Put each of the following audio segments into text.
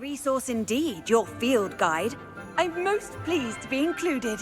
resource indeed, your field guide. I'm most pleased to be included.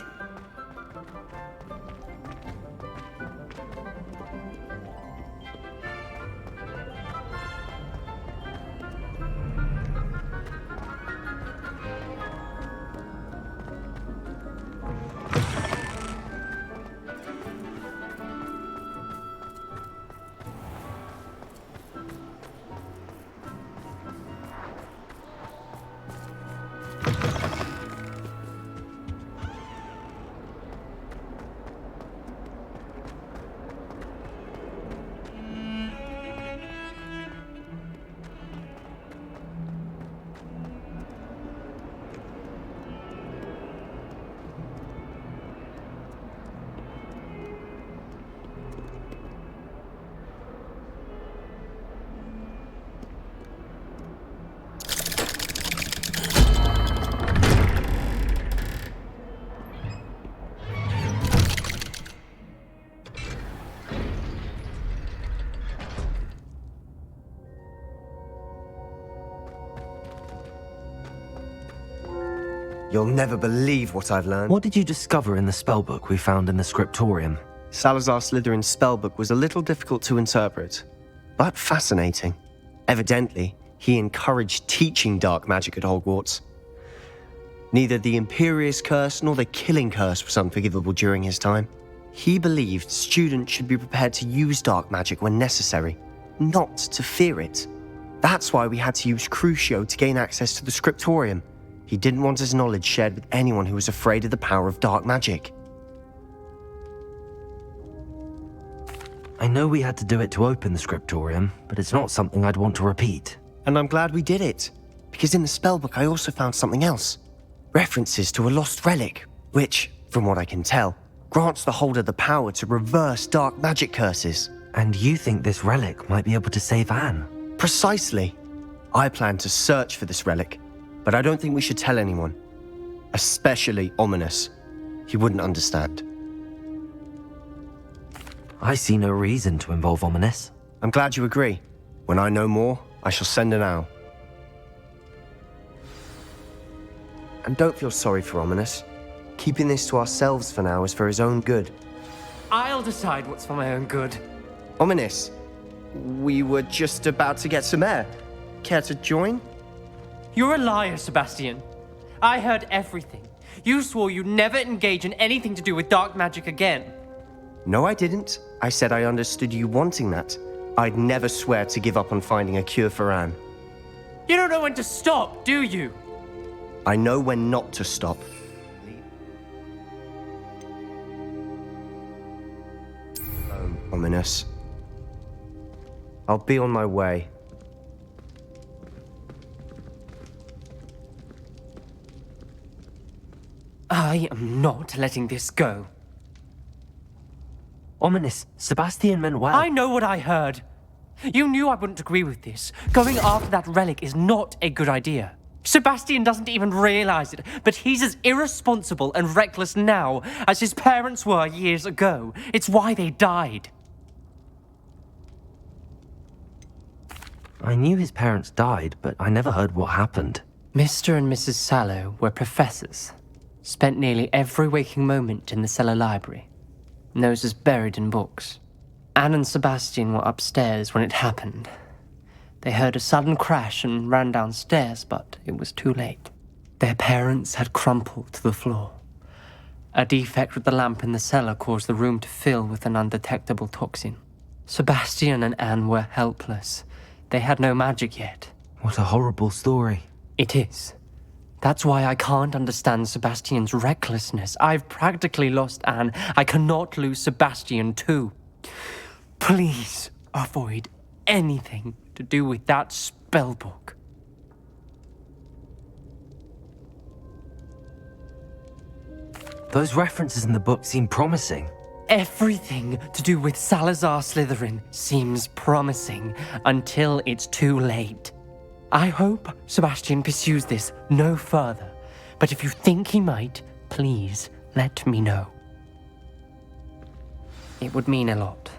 You'll never believe what I've learned. What did you discover in the spellbook we found in the scriptorium? Salazar Slytherin's spellbook was a little difficult to interpret, but fascinating. Evidently, he encouraged teaching dark magic at Hogwarts. Neither the Imperious Curse nor the Killing Curse was unforgivable during his time. He believed students should be prepared to use dark magic when necessary, not to fear it. That's why we had to use Crucio to gain access to the scriptorium. He didn't want his knowledge shared with anyone who was afraid of the power of dark magic. I know we had to do it to open the scriptorium, but it's not something I'd want to repeat. And I'm glad we did it, because in the spellbook I also found something else. References to a lost relic, which, from what I can tell, grants the holder the power to reverse dark magic curses. And you think this relic might be able to save Anne? Precisely. I plan to search for this relic, but I don't think we should tell anyone. Especially Ominous. He wouldn't understand. I see no reason to involve Ominous. I'm glad you agree. When I know more, I shall send an owl. And don't feel sorry for Ominous. Keeping this to ourselves for now is for his own good. I'll decide what's for my own good. Ominous, we were just about to get some air. Care to join? You're a liar, Sebastian. I heard everything. You swore you'd never engage in anything to do with dark magic again. No, I didn't. I said I understood you wanting that. I'd never swear to give up on finding a cure for Anne. You don't know when to stop, do you? I know when not to stop. Ominous. I'll be on my way. I am not letting this go. Ominous, Sebastian meant well. I know what I heard. You knew I wouldn't agree with this. Going after that relic is not a good idea. Sebastian doesn't even realize it, but he's as irresponsible and reckless now as his parents were years ago. It's why they died. I knew his parents died, but I never heard what happened. Mr. and Mrs. Sallow were professors. Spent nearly every waking moment in the cellar library. Noses buried in books. Anne and Sebastian were upstairs when it happened. They heard a sudden crash and ran downstairs, but it was too late. Their parents had crumpled to the floor. A defect with the lamp in the cellar caused the room to fill with an undetectable toxin. Sebastian and Anne were helpless. They had no magic yet. What a horrible story. It is. That's why I can't understand Sebastian's recklessness. I've practically lost Anne. I cannot lose Sebastian too. Please avoid anything to do with that spellbook. Those references in the book seem promising. Everything to do with Salazar Slytherin seems promising until it's too late. I hope Sebastian pursues this no further, but if you think he might, please let me know. It would mean a lot.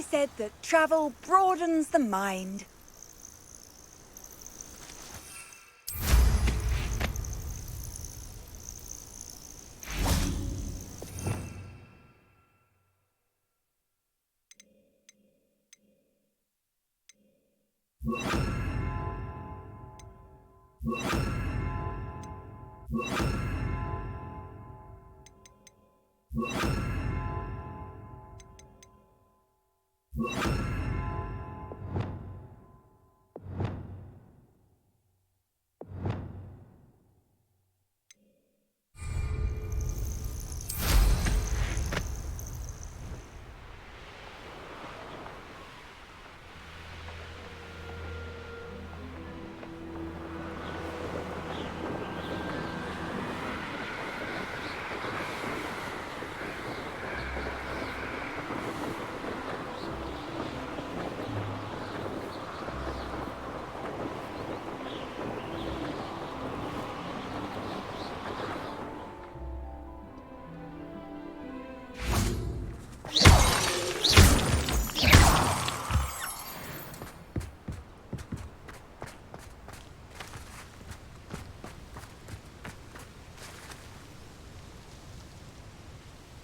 always said that travel broadens the mind.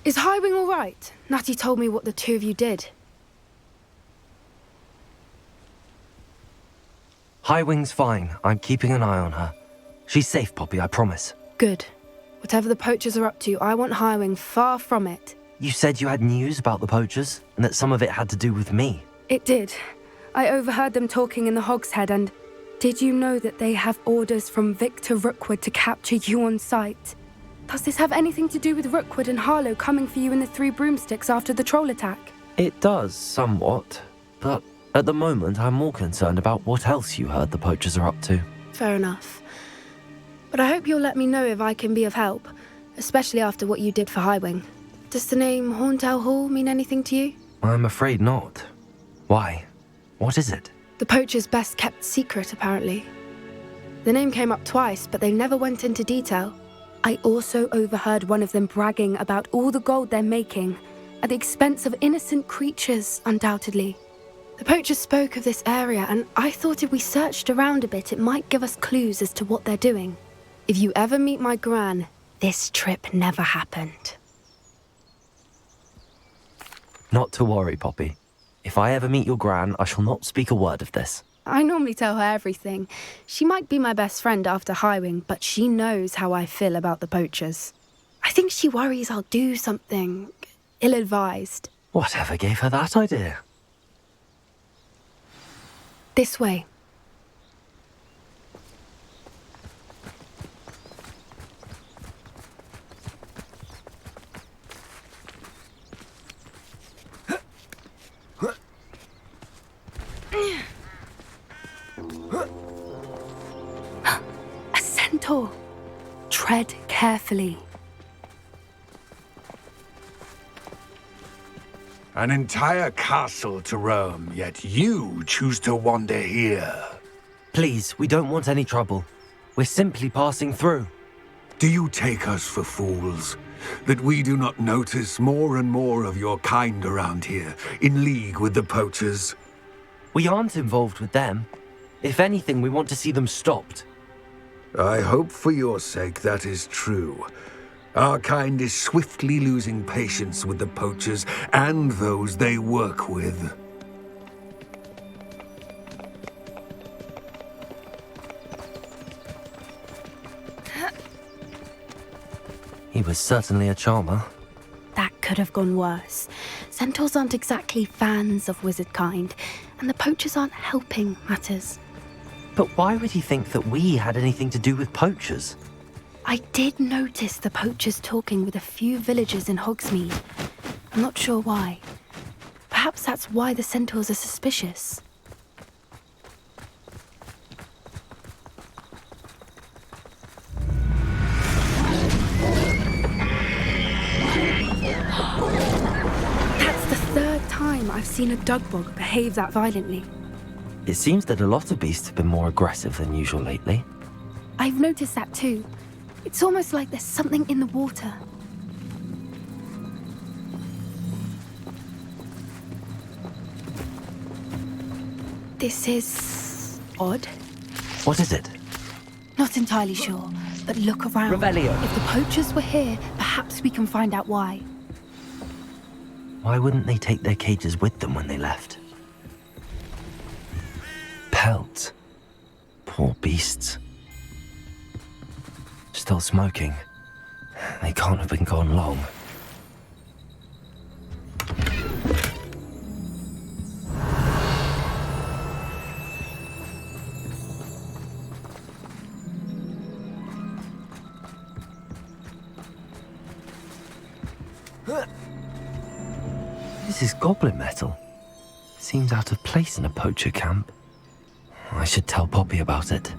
Is Highwing all right? Natty told me what the two of you did. Highwing's fine. I'm keeping an eye on her. She's safe, Poppy, I promise. Good. Whatever the poachers are up to, I want Highwing far from it. You said you had news about the poachers, and that some of it had to do with me. It did. I overheard them talking in the Hogshead, and did you know that they have orders from Victor Rookwood to capture you on sight? Does this have anything to do with Rookwood and Harlow coming for you in the Three Broomsticks after the troll attack? It does, somewhat. But at the moment, I'm more concerned about what else you heard the poachers are up to. Fair enough. But I hope you'll let me know if I can be of help, especially after what you did for Highwing. Does the name Horntail Hall mean anything to you? I'm afraid not. Why? What is it? The poachers' best kept secret, apparently. The name came up twice, but they never went into detail. I also overheard one of them bragging about all the gold they're making, at the expense of innocent creatures, undoubtedly. The poachers spoke of this area, and I thought if we searched around a bit, it might give us clues as to what they're doing. If you ever meet my gran, this trip never happened. Not to worry, Poppy. If I ever meet your gran, I shall not speak a word of this. I normally tell her everything. She might be my best friend after Highwing, but she knows how I feel about the poachers. I think she worries I'll do something ill-advised. Whatever gave her that idea? This way. A centaur. Tread carefully. An entire castle to roam, yet you choose to wander here. Please, we don't want any trouble. We're simply passing through. Do you take us for fools? That we do not notice more and more of your kind around here, in league with the poachers? We aren't involved with them. If anything, we want to see them stopped. I hope for your sake that is true. Our kind is swiftly losing patience with the poachers and those they work with. He was certainly a charmer. That could have gone worse. Centaurs aren't exactly fans of wizard kind, and the poachers aren't helping matters. But why would he think that we had anything to do with poachers? I did notice the poachers talking with a few villagers in Hogsmeade. I'm not sure why. Perhaps that's why the centaurs are suspicious. That's the third time I've seen a dugbog behave that violently. It seems that a lot of beasts have been more aggressive than usual lately. I've noticed that too. It's almost like there's something in the water. This is odd. What is it? Not entirely sure, but look around. Revelio. If the poachers were here, perhaps we can find out why. Why wouldn't they take their cages with them when they left? Pelts. Poor beasts. Still smoking. They can't have been gone long. This is goblin metal. Seems out of place in a poacher camp. I should tell Poppy about it.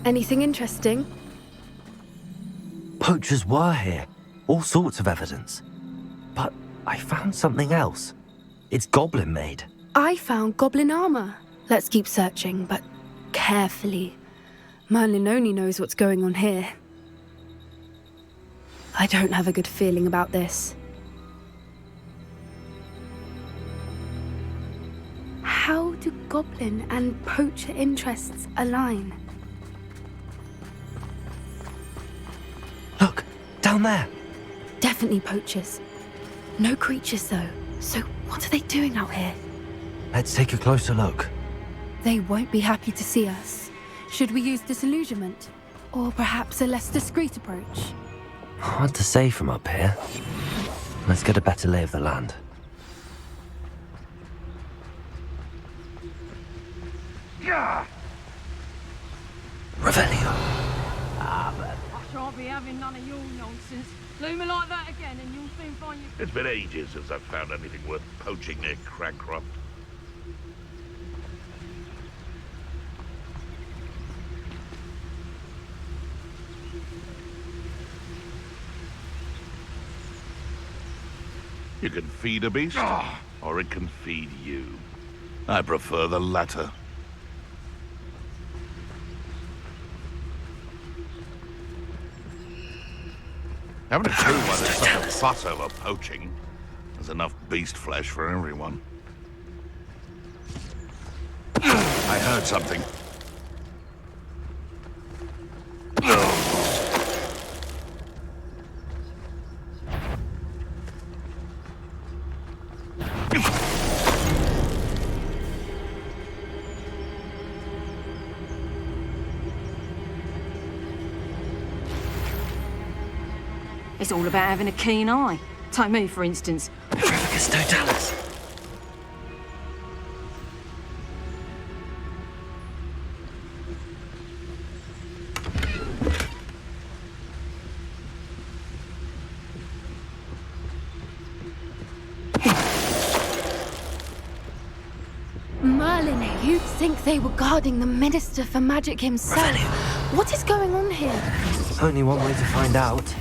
Anything interesting? Poachers were here. All sorts of evidence. But I found something else. It's goblin made. I found goblin armor. Let's keep searching, but carefully. Merlin only knows what's going on here. I don't have a good feeling about this. How do goblin and poacher interests align? Look, down there. Definitely poachers. No creatures though, so what are they doing out here? Let's take a closer look. They won't be happy to see us. Should we use disillusionment? Or perhaps a less discreet approach? Hard to say from up here. Let's get a better lay of the land. Revelio. I shan't be having none of your nonsense. Leave me like that again and you'll soon find your... It's been ages since I've found anything worth poaching near Cragcroft. You can feed a beast, or it can feed you. I prefer the latter. Haven't a clue why there's such a fuss over poaching. There's enough beast flesh for everyone. I heard something. It's all about having a keen eye. Take me, for instance. Revicus Totalis. Merlin, you'd think they were guarding the Minister for Magic himself. Revelio. What is going on here? Only one way to find out.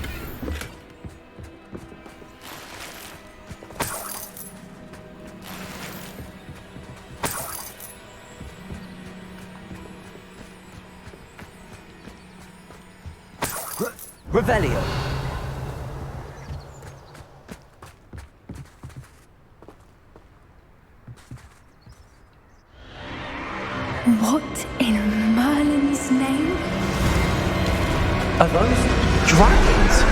Revelio. What in Merlin's name? Are those dragons?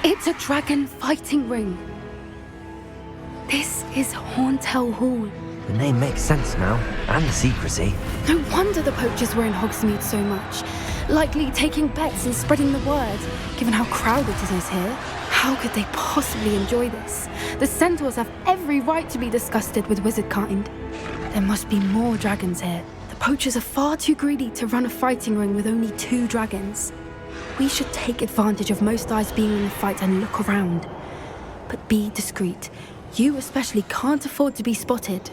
It's a dragon fighting ring. This is Hauntel Hall. The name makes sense now, and the secrecy. No wonder the poachers were in Hogsmeade so much. Likely taking bets and spreading the word, given how crowded it is here. How could they possibly enjoy this? The centaurs have every right to be disgusted with wizard kind. There must be more dragons here. The poachers are far too greedy to run a fighting ring with only 2 dragons. We should take advantage of most eyes being in the fight and look around. But be discreet. You especially can't afford to be spotted.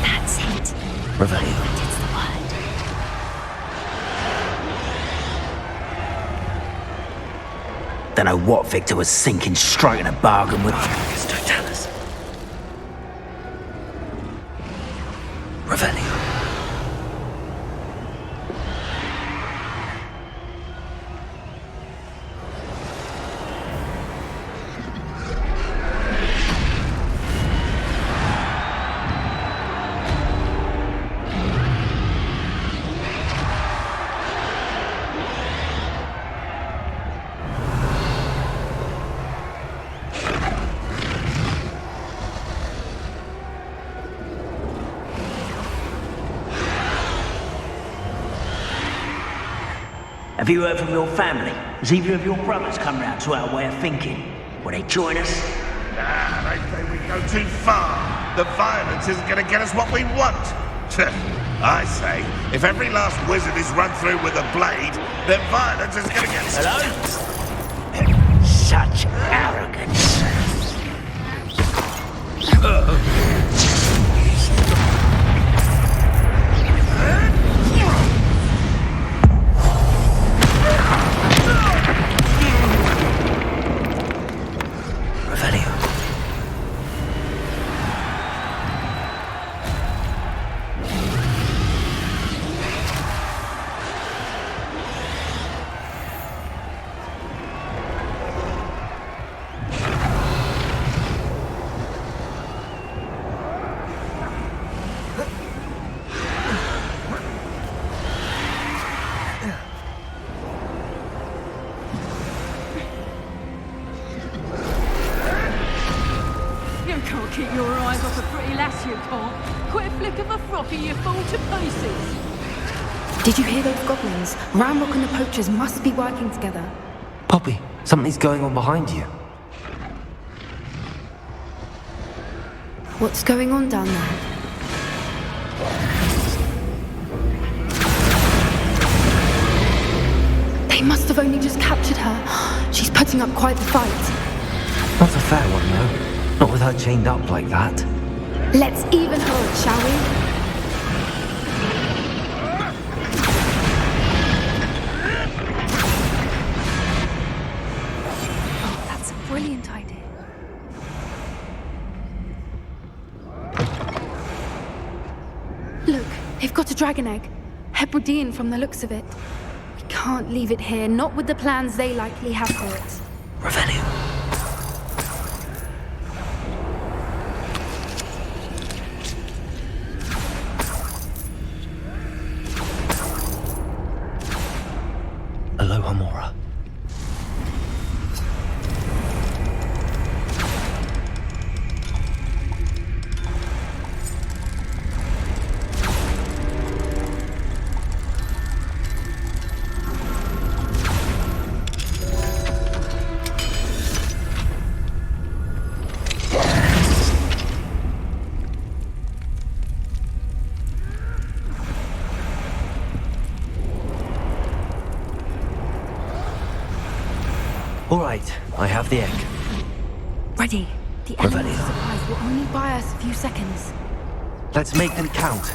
That's it. Revelio. Don't know what Victor was thinking, striking a bargain with... Don't tell us. Revelio. Have you heard from your family? Has either of your brothers come round to our way of thinking? Will they join us? Nah, they say we go too far. The violence isn't going to get us what we want. I say, if every last wizard is run through with a blade, then violence is going to get... Hello? Such arrogance. Keep your eyes off a pretty lass, you can't. Quit a flick of a frock and you fall to pieces. Did you hear those goblins? Ramrock and the poachers must be working together. Poppy, something's going on behind you. What's going on down there? They must have only just captured her. She's putting up quite the fight. Not a fair one, though. Not with her chained up like that. Let's even her, shall we? Oh, that's a brilliant idea. Look, they've got a dragon egg. Hebridean from the looks of it. We can't leave it here, not with the plans they likely have for it. Revelio. Aloha Mora. All right, I have the egg. Ready. The enemy's supplies will only buy us a few seconds. Let's make them count.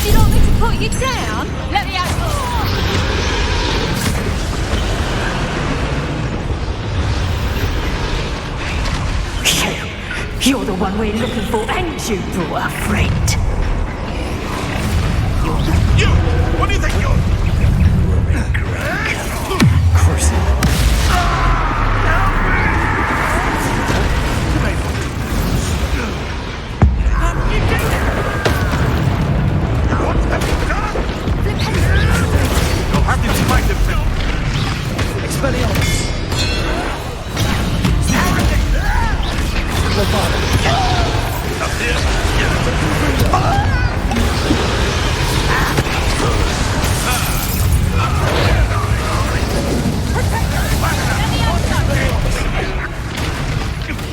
Do you want me to put you down? Let me out. You're the one we're looking for, and you brought a friend. You! What do you think you're...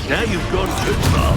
Now you've gone too far.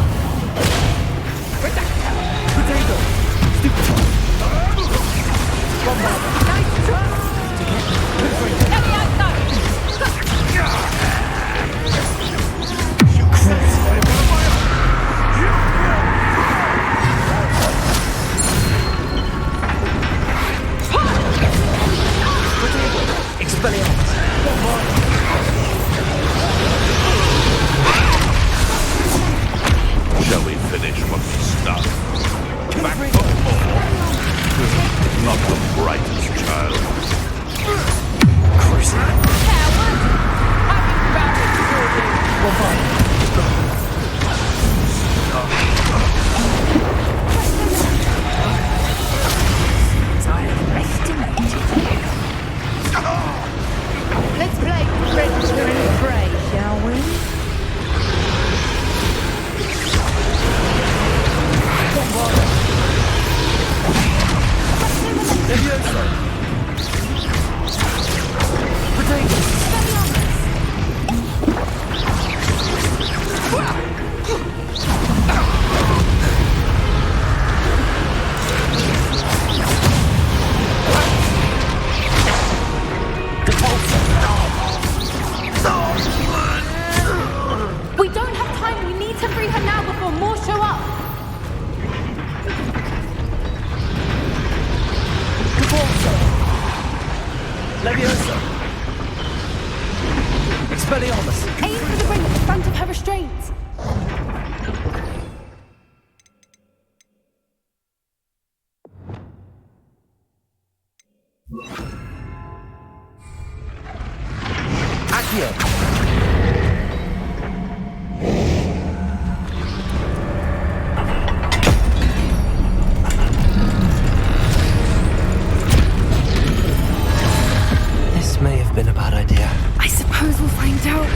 Shall we finish what we started? Back for more. Not the brightest child. Let's play Predator and Prey, shall we? We don't have time. We need to free her now before more show up. Leviosa! Expelliarmus! Aim for the ring at the front of her restraints. Accio! This may have been a bad idea. I suppose we'll find out.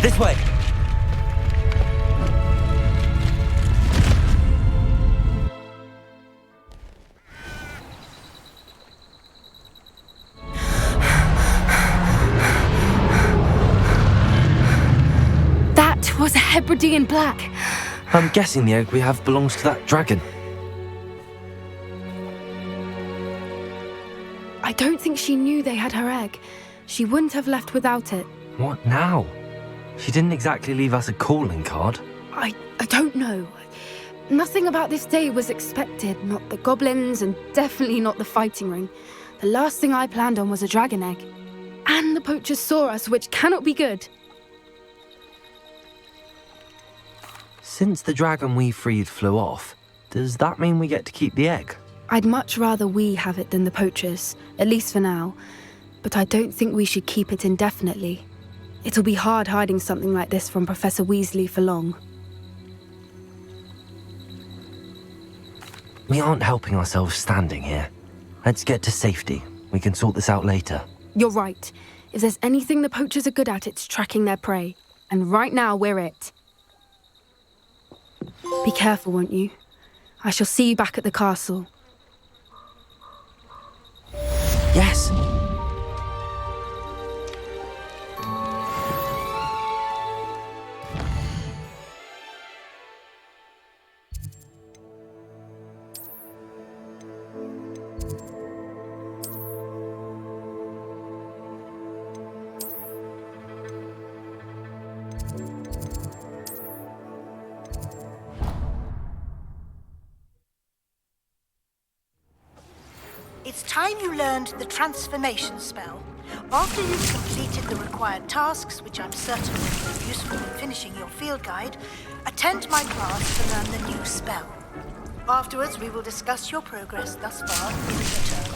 This way! That was a Hebridean black. I'm guessing the egg we have belongs to that dragon. I don't think she knew they had her egg. She wouldn't have left without it. What now? She didn't exactly leave us a calling card. I don't know. Nothing about this day was expected. Not the goblins, and definitely not the fighting ring. The last thing I planned on was a dragon egg. And the poachers saw us, which cannot be good. Since the dragon we freed flew off, does that mean we get to keep the egg? I'd much rather we have it than the poachers, at least for now. But I don't think we should keep it indefinitely. It'll be hard hiding something like this from Professor Weasley for long. We aren't helping ourselves standing here. Let's get to safety. We can sort this out later. You're right. If there's anything the poachers are good at, it's tracking their prey. And right now, we're it. Be careful, won't you? I shall see you back at the castle. Yes! It's time you learned the transformation spell. After you've completed the required tasks, which I'm certain will prove useful in finishing your field guide, attend my class to learn the new spell. Afterwards, we will discuss your progress thus far in the term.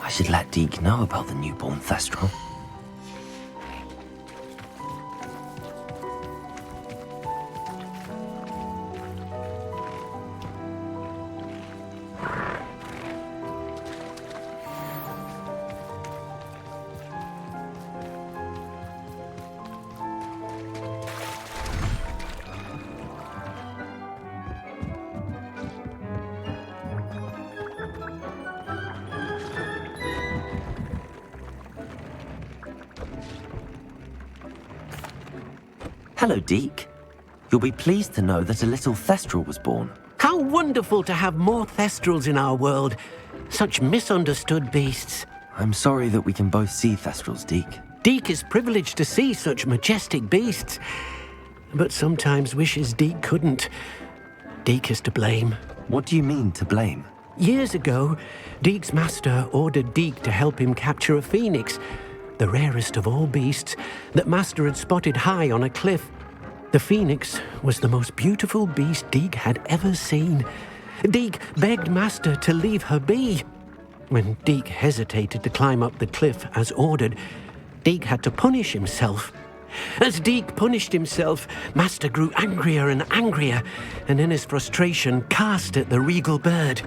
I should let Deke know about the newborn Thestral. Hello, Deke. You'll be pleased to know that a little Thestral was born. How wonderful to have more Thestrals in our world. Such misunderstood beasts. I'm sorry that we can both see Thestrals, Deke. Deke is privileged to see such majestic beasts. But sometimes wishes Deke couldn't. Deke is to blame. What do you mean, to blame? Years ago, Deke's master ordered Deke to help him capture a phoenix, the rarest of all beasts, that Master had spotted high on a cliff. The phoenix was the most beautiful beast Deke had ever seen. Deke begged Master to leave her be. When Deke hesitated to climb up the cliff as ordered, Deke had to punish himself. As Deke punished himself, Master grew angrier and angrier, and in his frustration cast at the regal bird.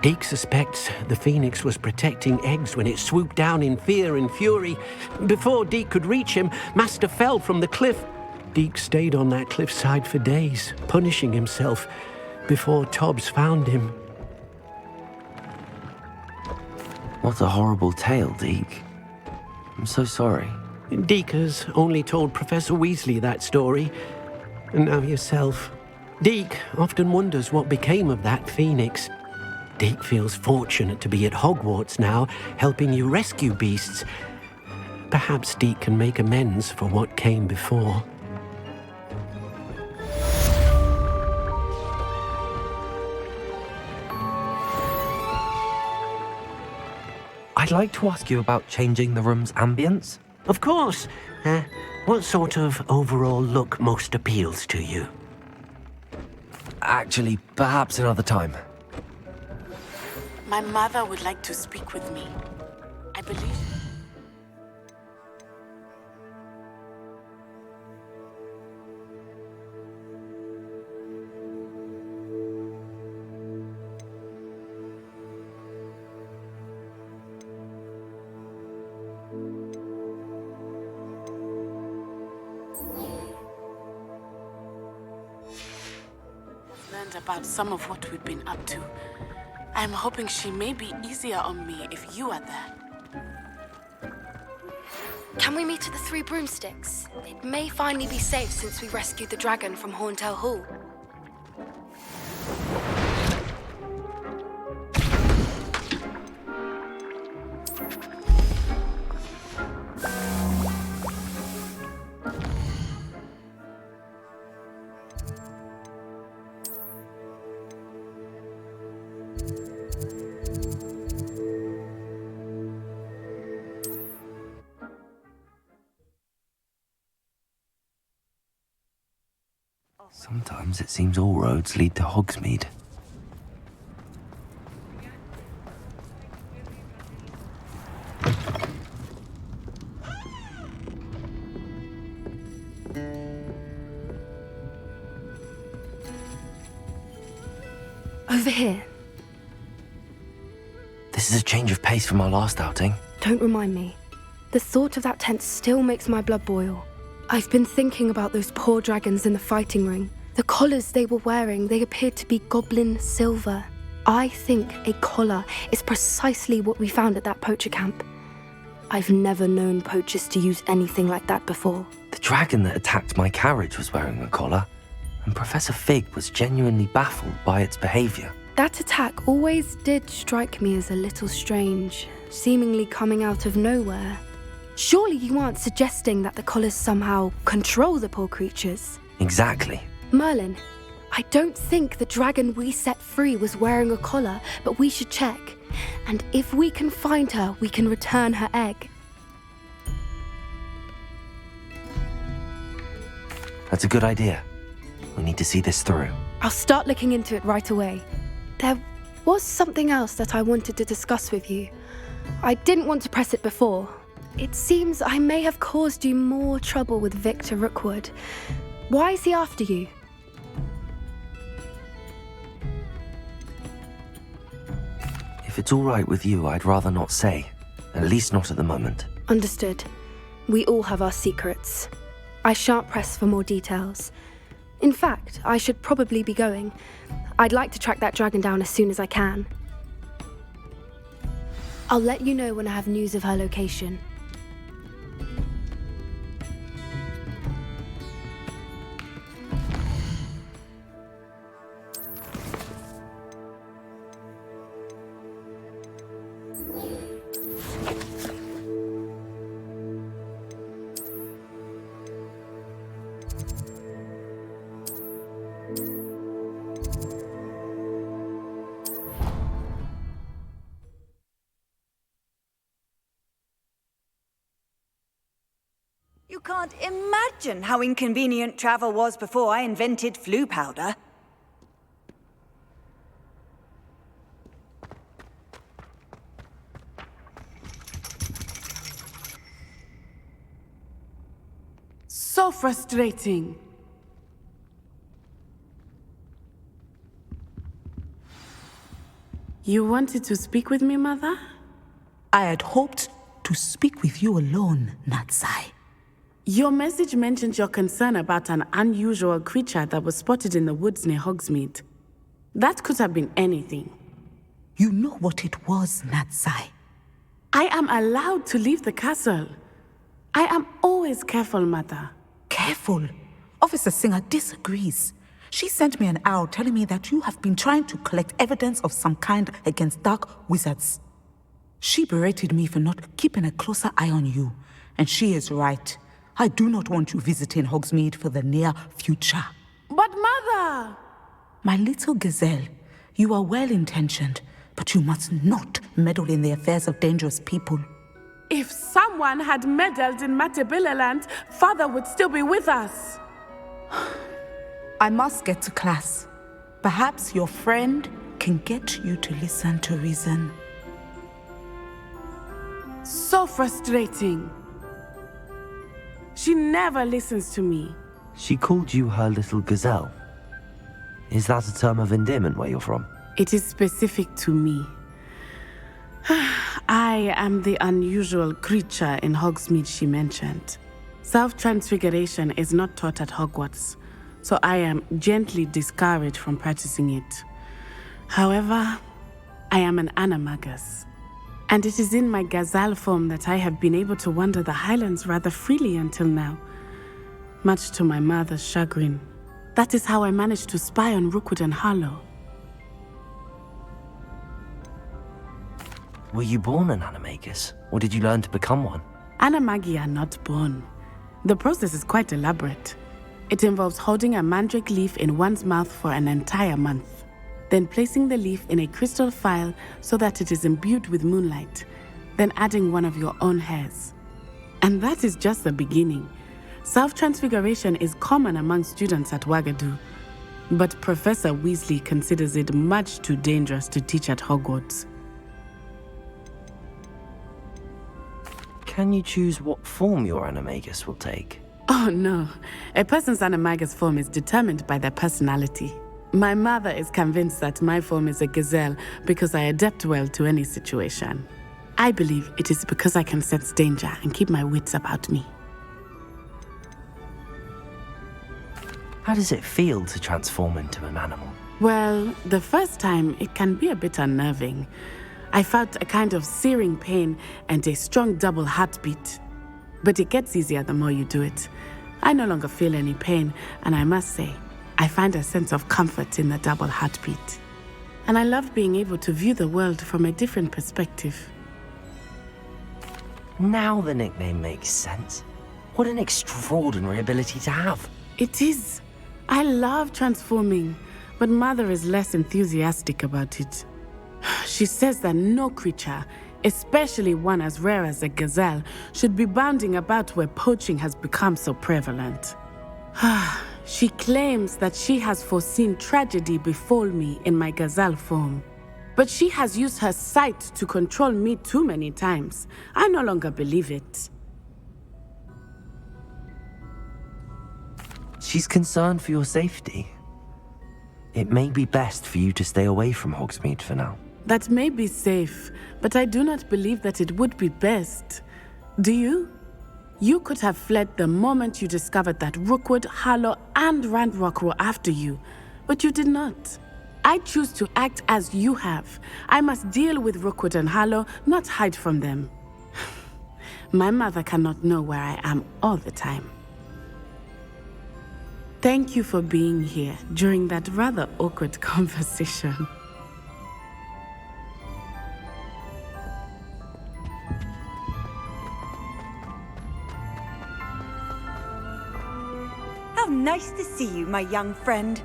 Deke suspects the phoenix was protecting eggs when it swooped down in fear and fury. Before Deke could reach him, Master fell from the cliff. Deke stayed on that cliffside for days, punishing himself, before Tobbs found him. What a horrible tale, Deke. I'm so sorry. Deke has only told Professor Weasley that story, and now yourself. Deke often wonders what became of that phoenix. Deke feels fortunate to be at Hogwarts now, helping you rescue beasts. Perhaps Deke can make amends for what came before. I'd like to ask you about changing the room's ambience. Of course. What sort of overall look most appeals to you? Actually, perhaps another time. My mother would like to speak with me. I believe... Learned about some of what we've been up to. I'm hoping she may be easier on me if you are there. Can we meet at the Three Broomsticks? It may finally be safe since we rescued the dragon from Horntail Hall. Sometimes it seems all roads lead to Hogsmeade. Over here. This is a change of pace from our last outing. Don't remind me. The thought of that tent still makes my blood boil. I've been thinking about those poor dragons in the fighting ring. The collars they were wearing, they appeared to be goblin silver. I think a collar is precisely what we found at that poacher camp. I've never known poachers to use anything like that before. The dragon that attacked my carriage was wearing a collar, and Professor Fig was genuinely baffled by its behavior. That attack always did strike me as a little strange, seemingly coming out of nowhere. Surely you aren't suggesting that the collars somehow control the poor creatures? Exactly. Merlin, I don't think the dragon we set free was wearing a collar, but we should check. And if we can find her, we can return her egg. That's a good idea. We need to see this through. I'll start looking into it right away. There was something else that I wanted to discuss with you. I didn't want to press it before. It seems I may have caused you more trouble with Victor Rookwood. Why is he after you? If it's all right with you, I'd rather not say. At least not at the moment. Understood. We all have our secrets. I shan't press for more details. In fact, I should probably be going. I'd like to track that dragon down as soon as I can. I'll let you know when I have news of her location. You can't imagine how inconvenient travel was before I invented flu powder. So frustrating. You wanted to speak with me, Mother? I had hoped to speak with you alone, Natsai. Your message mentioned your concern about an unusual creature that was spotted in the woods near Hogsmeade. That could have been anything. You know what it was, Natsai. I am allowed to leave the castle. I am always careful, Mother. Careful? Officer Singer disagrees. She sent me an owl telling me that you have been trying to collect evidence of some kind against dark wizards. She berated me for not keeping a closer eye on you, and she is right. I do not want you visiting Hogsmeade for the near future. But Mother! My little gazelle, you are well-intentioned, but you must not meddle in the affairs of dangerous people. If someone had meddled in Matabeleland, Father would still be with us. I must get to class. Perhaps your friend can get you to listen to reason. So frustrating. She never listens to me. She called you her little gazelle. Is that a term of endearment where you're from? It is specific to me. I am the unusual creature in Hogsmeade she mentioned. Self-transfiguration is not taught at Hogwarts, so I am gently discouraged from practicing it. However, I am an animagus, and it is in my gazelle form that I have been able to wander the Highlands rather freely until now, much to my mother's chagrin. That is how I managed to spy on Rookwood and Harlow. Were you born an animagus, or did you learn to become one? Animagi are not born. The process is quite elaborate. It involves holding a mandrake leaf in one's mouth for an entire month, then placing the leaf in a crystal phial so that it is imbued with moonlight, then adding one of your own hairs. And that is just the beginning. Self-transfiguration is common among students at Wagadu, but Professor Weasley considers it much too dangerous to teach at Hogwarts. Can you choose what form your animagus will take? Oh no, a person's animagus form is determined by their personality. My mother is convinced that my form is a gazelle because I adapt well to any situation. I believe it is because I can sense danger and keep my wits about me. How does it feel to transform into an animal? Well, the first time it can be a bit unnerving. I felt a kind of searing pain and a strong double heartbeat. But it gets easier the more you do it. I no longer feel any pain, and I must say, I find a sense of comfort in the double heartbeat. And I love being able to view the world from a different perspective. Now the nickname makes sense. What an extraordinary ability to have. It is. I love transforming, but Mother is less enthusiastic about it. She says that no creature, especially one as rare as a gazelle, should be bounding about where poaching has become so prevalent. She claims that she has foreseen tragedy befall me in my gazelle form. But she has used her sight to control me too many times. I no longer believe it. She's concerned for your safety. It may be best for you to stay away from Hogsmeade for now. That may be safe, but I do not believe that it would be best. Do you? You could have fled the moment you discovered that Rookwood, Harlow, and Randrock were after you, but you did not. I choose to act as you have. I must deal with Rookwood and Harlow, not hide from them. My mother cannot know where I am all the time. Thank you for being here during that rather awkward conversation. How nice to see you, my young friend.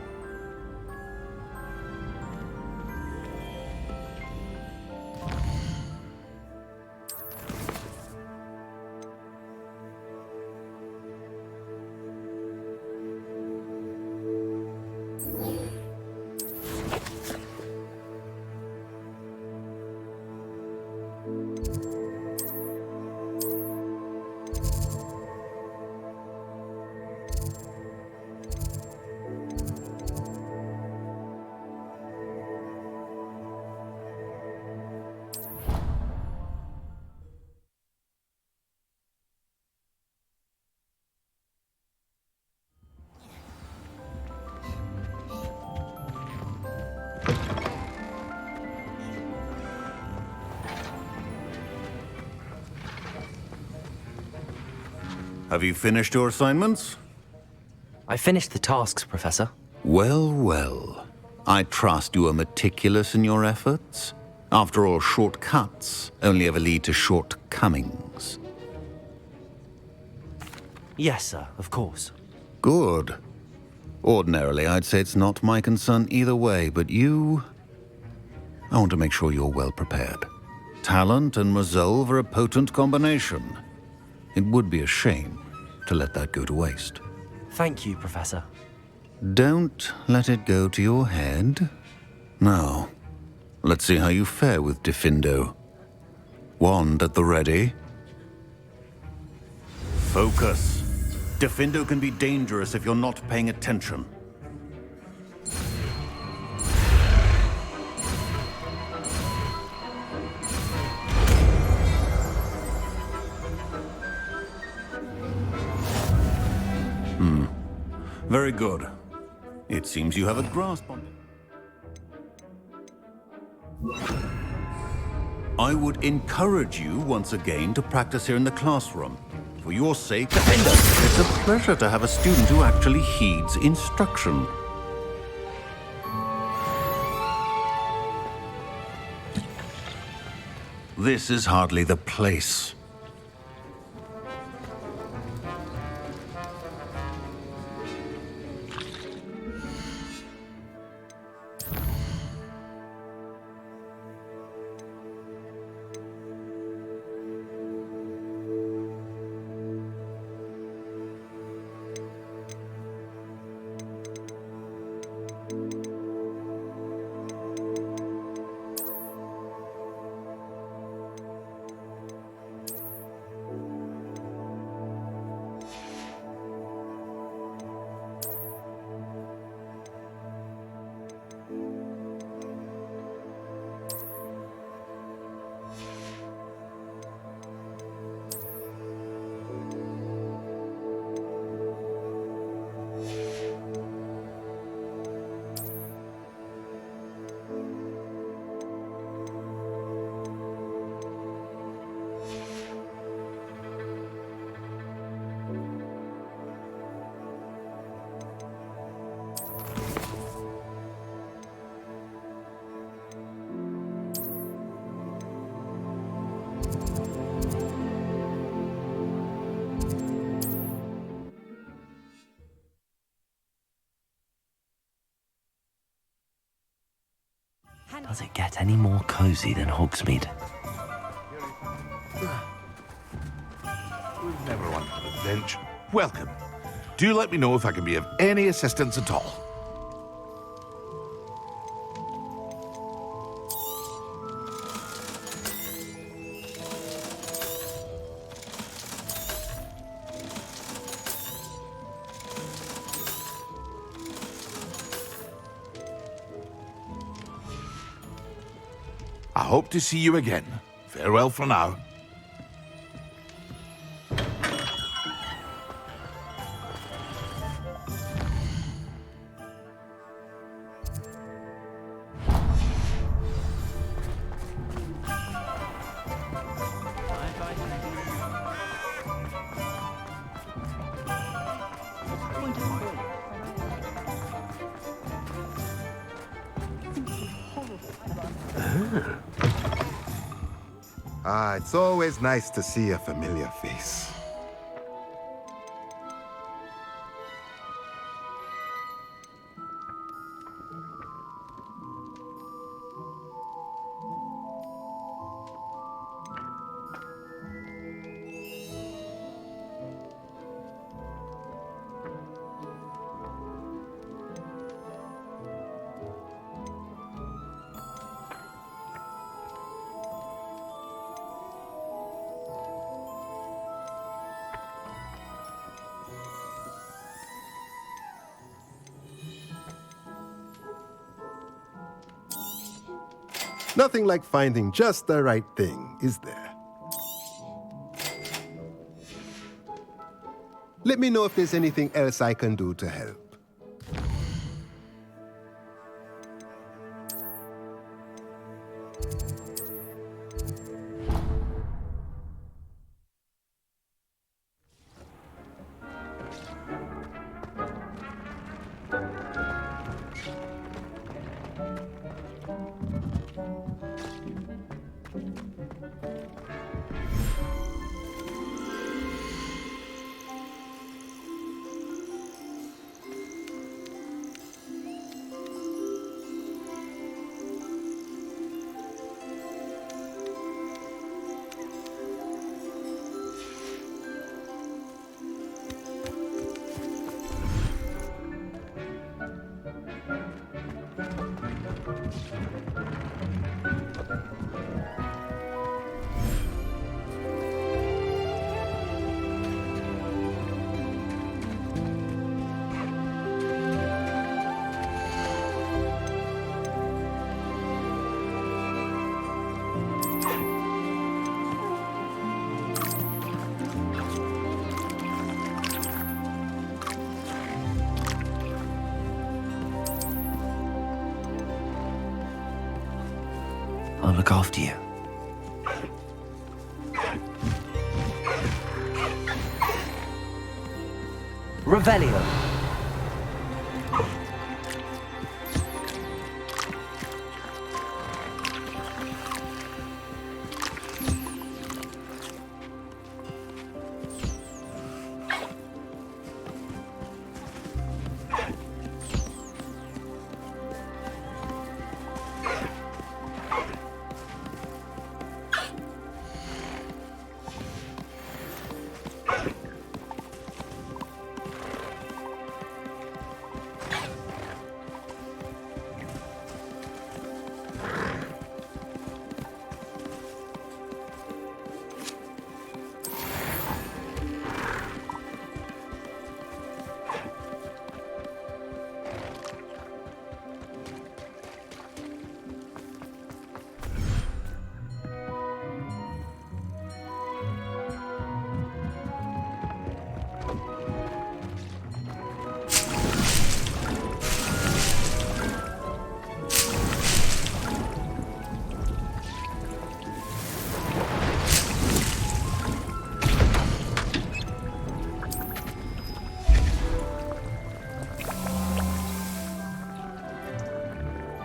Have you finished your assignments? I finished the tasks, Professor. Well, well. I trust you are meticulous in your efforts. After all, shortcuts only ever lead to shortcomings. Yes, sir, of course. Good. Ordinarily, I'd say it's not my concern either way, but you... I want to make sure you're well prepared. Talent and resolve are a potent combination. It would be a shame to let that go to waste. Thank you, Professor. Don't let it go to your head. Now, let's see how you fare with Diffindo. Wand at the ready. Focus. Diffindo can be dangerous if you're not paying attention. Very good. It seems you have a grasp on it. I would encourage you once again to practice here in the classroom. For your sake, Diffindo. It's a pleasure to have a student who actually heeds instruction. This is hardly the place. Does it get any more cozy than Hogsmeade? Everyone have a bench. Welcome. Do let me know if I can be of any assistance at all. hope to see you again. Farewell for now. It's always nice to see a familiar face. Nothing like finding just the right thing, is there? Let me know if there's anything else I can do to help. I'll look after you. Revelio.